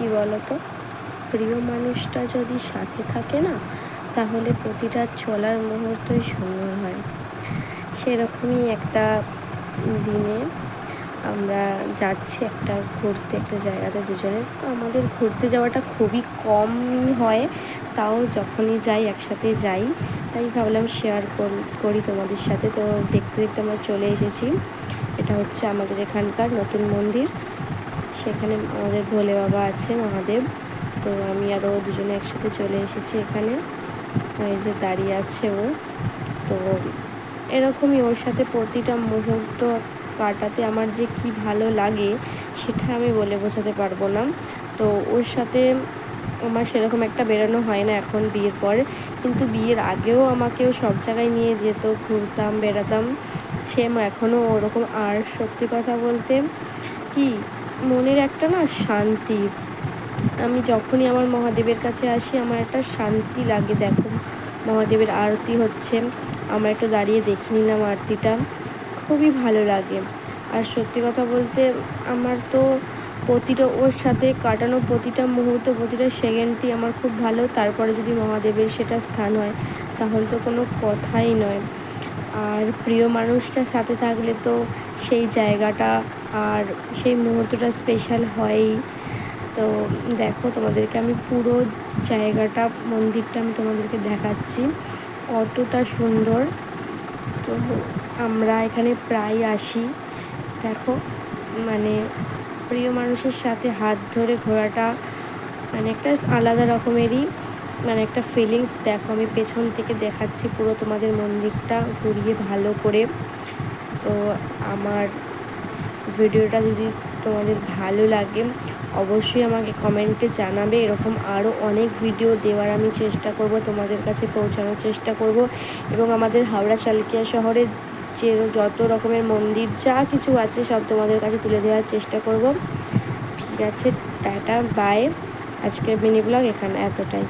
কি বলো তো, প্রিয় মানুষটা যদি সাথে থাকে না, তাহলে প্রতিটা চলার মুহূর্তই সুন্দর হয়। সেরকমই একটা দিনে আমরা যাচ্ছি একটা জায়গাতে দুজনে। আমাদের ঘুরতে যাওয়াটা খুবই কমই হয়, তাও যখনই যাই একসাথে যাই, তাই ভাবলাম শেয়ার করি তোমাদের সাথে। তো দেখতে দেখতে আমরা চলে এসেছি। এটা হচ্ছে আমাদের এখানকার নতুন মন্দির। সেখানে আমাদের ভোলে বাবা আছে, মহাদেব। তো আমি আরও দুজনে একসাথে চলে এসেছি এখানে। এই যে দাঁড়িয়ে আছে ও। তো এরকমই ওর সাথে প্রতিটা মুহূর্ত কাটাতে আমার যে কি ভালো লাগে সেটা আমি বলে বোঝাতে পারবো না। তো ওর সাথে আমার সেরকম একটা বেরোনো হয় না এখন বিয়ের পর, কিন্তু বিয়ের আগেও আমাকেও সব জায়গায় নিয়ে যেত, ঘুরতাম, বেড়াতাম। সেম এখনও ওরকম। আর সত্যি কথা বলতে কি, মনের একটা না শান্তি, আমি যখনই আমার মহাদেবের কাছে আসি আমার একটা শান্তি লাগে। দেখো, মহাদেবের আরতি হচ্ছে, আমরা একটু দাঁড়িয়ে দেখে নিলাম আরতিটা, খুবই ভালো লাগে। আর সত্যি কথা বলতে আমার তো ওর সাথে কাটানো প্রতিটা মুহূর্ত, প্রতিটা সেকেন্ডই আমার খুব ভালো। তারপরে যদি মহাদেবের সেটা স্থান হয় তাহলে তো কোনো কথাই নয়। আর প্রিয় মানুষটার সাথে থাকলে তো সেই জায়গাটা আর সেই মুহূর্তটা স্পেশাল হয়ই। তো দেখো, তোমাদেরকে আমি পুরো জায়গাটা, মন্দিরটা আমি তোমাদেরকে দেখাচ্ছি, কতটা সুন্দর। তো আমরা এখানে প্রায় আসি। দেখো, মানে প্রিয় মানুষের সাথে হাত ধরে ঘোরাটা মানে একটা আলাদা রকমেরই একটা ফিলিংস। দেখো, আমি পেছন থেকে দেখাচ্ছি পুরো তোমাদের মন্দিরটা ঘুরিয়ে ভালো করে। তো আমার ভিডিওটা যদি তোমাদের ভালো লাগে অবশ্যই আমাকে কমেন্টে জানাবে। এরকম আরও অনেক ভিডিও দেওয়ার আমি চেষ্টা করব, তোমাদের কাছে পৌঁছানোর চেষ্টা করব। এবং আমাদের হাওড়া চালকিয়া শহরে যে যত রকমের মন্দির যা কিছু আছে সব তোমাদের কাছে তুলে দেওয়ার চেষ্টা করব। ঠিক আছে, টাটা, বাই। আজকের মিনি ব্লগ এখানে এতটাই।